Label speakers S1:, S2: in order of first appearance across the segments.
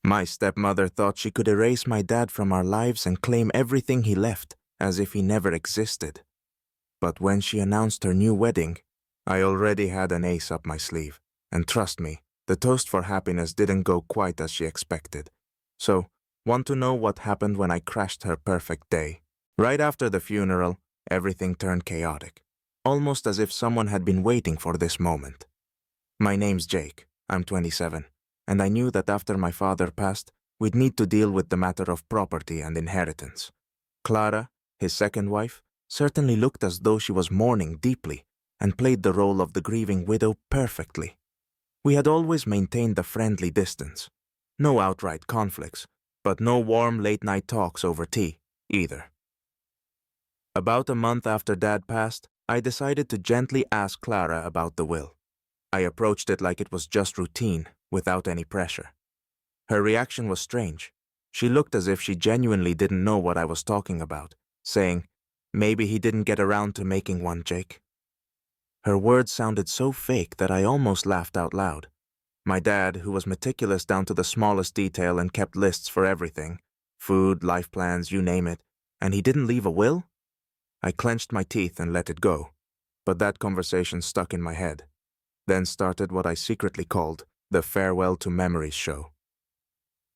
S1: My stepmother thought she could erase my dad from our lives and claim everything he left, as if he never existed. But when she announced her new wedding, I already had an ace up my sleeve. And trust me, the toast for happiness didn't go quite as she expected. So, want to know what happened when I crashed her perfect day? Right after the funeral, everything turned chaotic, almost as if someone had been waiting for this moment. My name's Jake, I'm 27, and I knew that after my father passed, we'd need to deal with the matter of property and inheritance. Clara, his second wife, certainly looked as though she was mourning deeply and played the role of the grieving widow perfectly. We had always maintained a friendly distance. No outright conflicts, but no warm late-night talks over tea, either. About a month after Dad passed, I decided to gently ask Clara about the will. I approached it like it was just routine, without any pressure. Her reaction was strange. She looked as if she genuinely didn't know what I was talking about, saying, "Maybe he didn't get around to making one, Jake." Her words sounded so fake that I almost laughed out loud. My dad, who was meticulous down to the smallest detail and kept lists for everything, food, life plans, you name it, and he didn't leave a will? I clenched my teeth and let it go, but that conversation stuck in my head. Then started what I secretly called the Farewell to Memories show.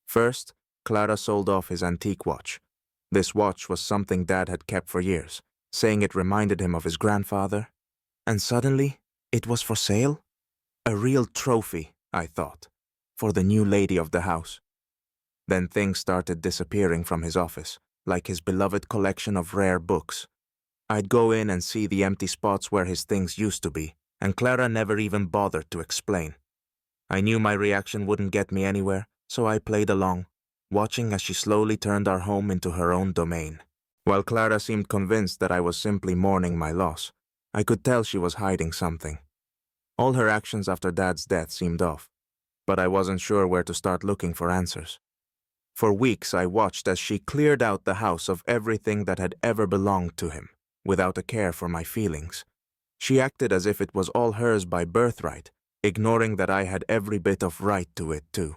S1: First, Clara sold off his antique watch. This watch was something Dad had kept for years, saying it reminded him of his grandfather. And suddenly, it was for sale? A real trophy, I thought, for the new lady of the house. Then things started disappearing from his office, like his beloved collection of rare books. I'd go in and see the empty spots where his things used to be, and Clara never even bothered to explain. I knew my reaction wouldn't get me anywhere, so I played along, watching as she slowly turned our home into her own domain. While Clara seemed convinced that I was simply mourning my loss, I could tell she was hiding something. All her actions after Dad's death seemed off, but I wasn't sure where to start looking for answers. For weeks I watched as she cleared out the house of everything that had ever belonged to him, without a care for my feelings. She acted as if it was all hers by birthright, ignoring that I had every bit of right to it too.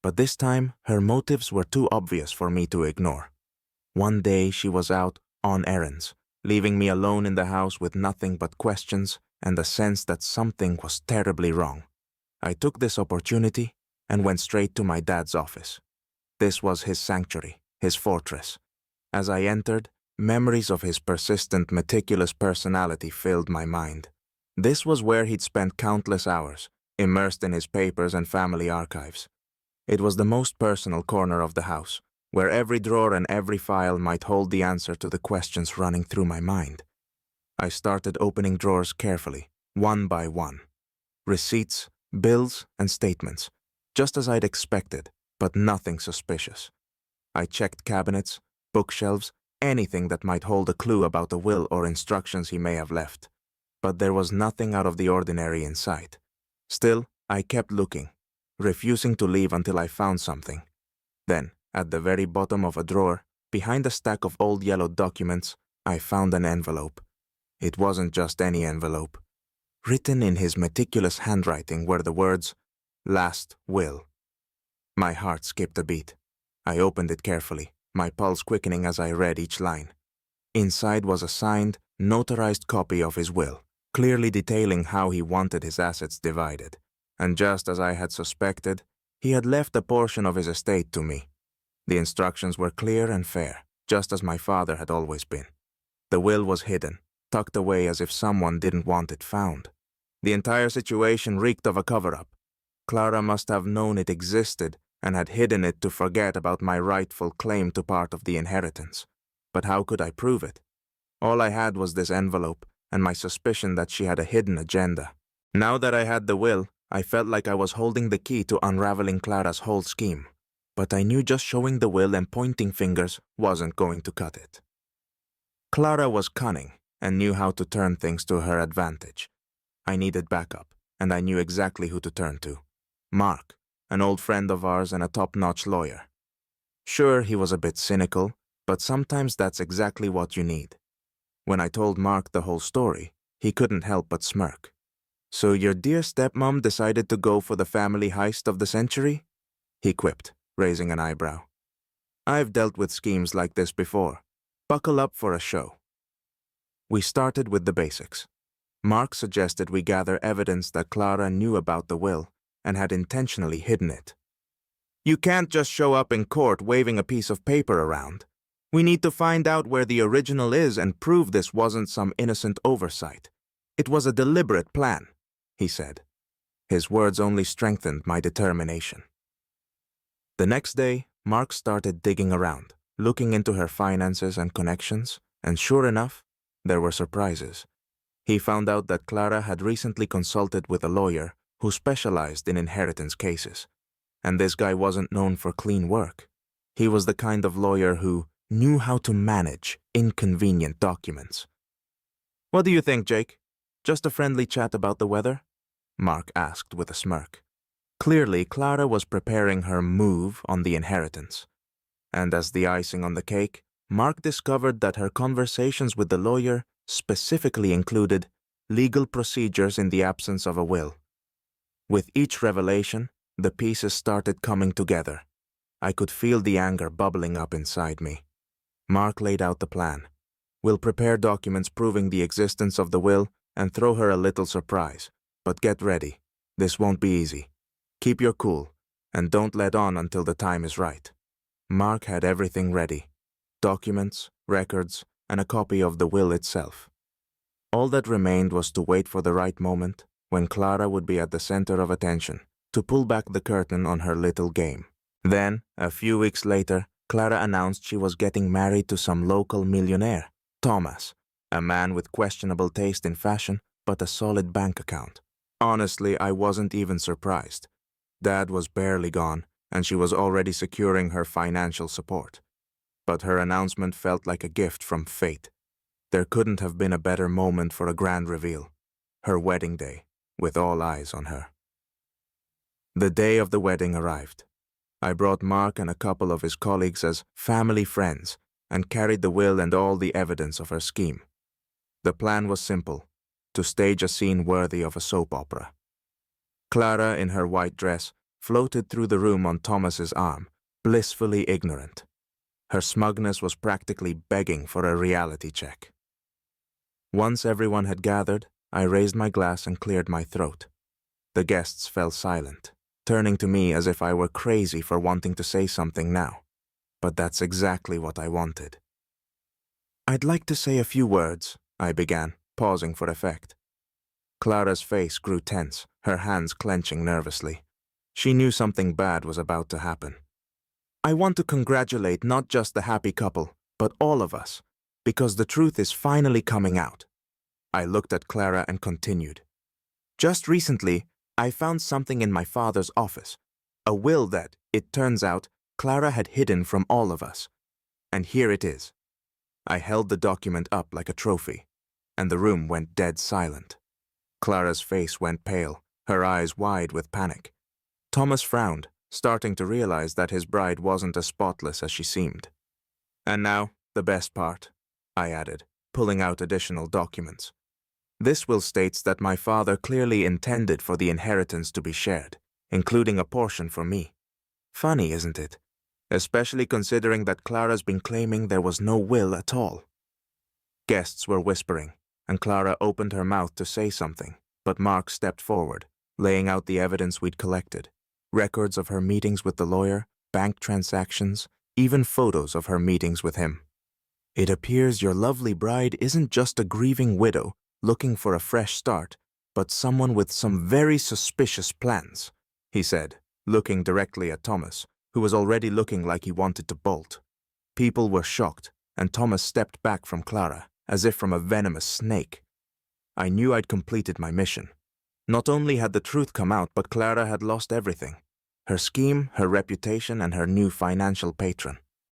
S1: But this time, her motives were too obvious for me to ignore. One day she was out on errands, leaving me alone in the house with nothing but questions and a sense that something was terribly wrong. I took this opportunity and went straight to my dad's office. This was his sanctuary, his fortress. As I entered, memories of his persistent, meticulous personality filled my mind. This was where he'd spent countless hours, immersed in his papers and family archives. It was the most personal corner of the house, where every drawer and every file might hold the answer to the questions running through my mind. I started opening drawers carefully, one by one. Receipts, bills, and statements, just as I'd expected, but nothing suspicious. I checked cabinets, bookshelves, anything that might hold a clue about the will or instructions he may have left. But there was nothing out of the ordinary in sight. Still, I kept looking, refusing to leave until I found something. Then, at the very bottom of a drawer, behind a stack of old yellow documents, I found an envelope. It wasn't just any envelope. Written in his meticulous handwriting were the words, "Last Will." My heart skipped a beat. I opened it carefully, my pulse quickening as I read each line. Inside was a signed, notarized copy of his will, clearly detailing how he wanted his assets divided. And just as I had suspected, he had left a portion of his estate to me. The instructions were clear and fair, just as my father had always been. The will was hidden, tucked away as if someone didn't want it found. The entire situation reeked of a cover-up. Clara must have known it existed and had hidden it to forget about my rightful claim to part of the inheritance. But how could I prove it? All I had was this envelope and my suspicion that she had a hidden agenda. Now that I had the will, I felt like I was holding the key to unraveling Clara's whole scheme. But I knew just showing the will and pointing fingers wasn't going to cut it. Clara was cunning and knew how to turn things to her advantage. I needed backup, and I knew exactly who to turn to. Mark, an old friend of ours and a top-notch lawyer. Sure, he was a bit cynical, but sometimes that's exactly what you need. When I told Mark the whole story, he couldn't help but smirk. "So your dear stepmom decided to go for the family heist of the century?" he quipped, raising an eyebrow. I've dealt with schemes like this before. Buckle up for a show. We started with the basics. Mark suggested we gather evidence that Clara knew about the will and had intentionally hidden it. You can't just show up in court waving a piece of paper around. We need to find out where the original is and prove this wasn't some innocent oversight. It was a deliberate plan, he said. His words only strengthened my determination. The next day, Mark started digging around, looking into her finances and connections, and sure enough, there were surprises. He found out that Clara had recently consulted with a lawyer who specialized in inheritance cases. And this guy wasn't known for clean work. He was the kind of lawyer who knew how to manage inconvenient documents. What do you think, Jake? Just a friendly chat about the weather? Mark asked with a smirk. Clearly, Clara was preparing her move on the inheritance. And as the icing on the cake, Mark discovered that her conversations with the lawyer specifically included legal procedures in the absence of a will. With each revelation, the pieces started coming together. I could feel the anger bubbling up inside me. Mark laid out the plan. We'll prepare documents proving the existence of the will and throw her a little surprise. But get ready. This won't be easy. Keep your cool, and don't let on until the time is right. Mark had everything ready. Documents, records, and a copy of the will itself. All that remained was to wait for the right moment when Clara would be at the center of attention, to pull back the curtain on her little game. Then, a few weeks later, Clara announced she was getting married to some local millionaire, Thomas, a man with questionable taste in fashion but a solid bank account. Honestly, I wasn't even surprised. Dad was barely gone, and she was already securing her financial support. But her announcement felt like a gift from fate. There couldn't have been a better moment for a grand reveal. Her wedding day, with all eyes on her. The day of the wedding arrived. I brought Mark and a couple of his colleagues as family friends and carried the will and all the evidence of her scheme. The plan was simple, to stage a scene worthy of a soap opera. Clara, in her white dress, floated through the room on Thomas's arm, blissfully ignorant. Her smugness was practically begging for a reality check. Once everyone had gathered, I raised my glass and cleared my throat. The guests fell silent, turning to me as if I were crazy for wanting to say something now. But that's exactly what I wanted. I'd like to say a few words, I began, pausing for effect. Clara's face grew tense, her hands clenching nervously. She knew something bad was about to happen. I want to congratulate not just the happy couple, but all of us, because the truth is finally coming out. I looked at Clara and continued. Just recently, I found something in my father's office, a will that, it turns out, Clara had hidden from all of us. And here it is. I held the document up like a trophy, and the room went dead silent. Clara's face went pale, her eyes wide with panic. Thomas frowned, starting to realize that his bride wasn't as spotless as she seemed. And now, the best part, I added, pulling out additional documents. This will states that my father clearly intended for the inheritance to be shared, including a portion for me. Funny, isn't it? Especially considering that Clara's been claiming there was no will at all. Guests were whispering, and Clara opened her mouth to say something, but Mark stepped forward, laying out the evidence we'd collected. Records of her meetings with the lawyer, bank transactions, even photos of her meetings with him. It appears your lovely bride isn't just a grieving widow looking for a fresh start, but someone with some very suspicious plans, he said, looking directly at Thomas, who was already looking like he wanted to bolt. People were shocked, and Thomas stepped back from Clara, as if from a venomous snake. I knew I'd completed my mission. Not only had the truth come out, but Clara had lost everything. Her scheme, her reputation, and her new financial patron.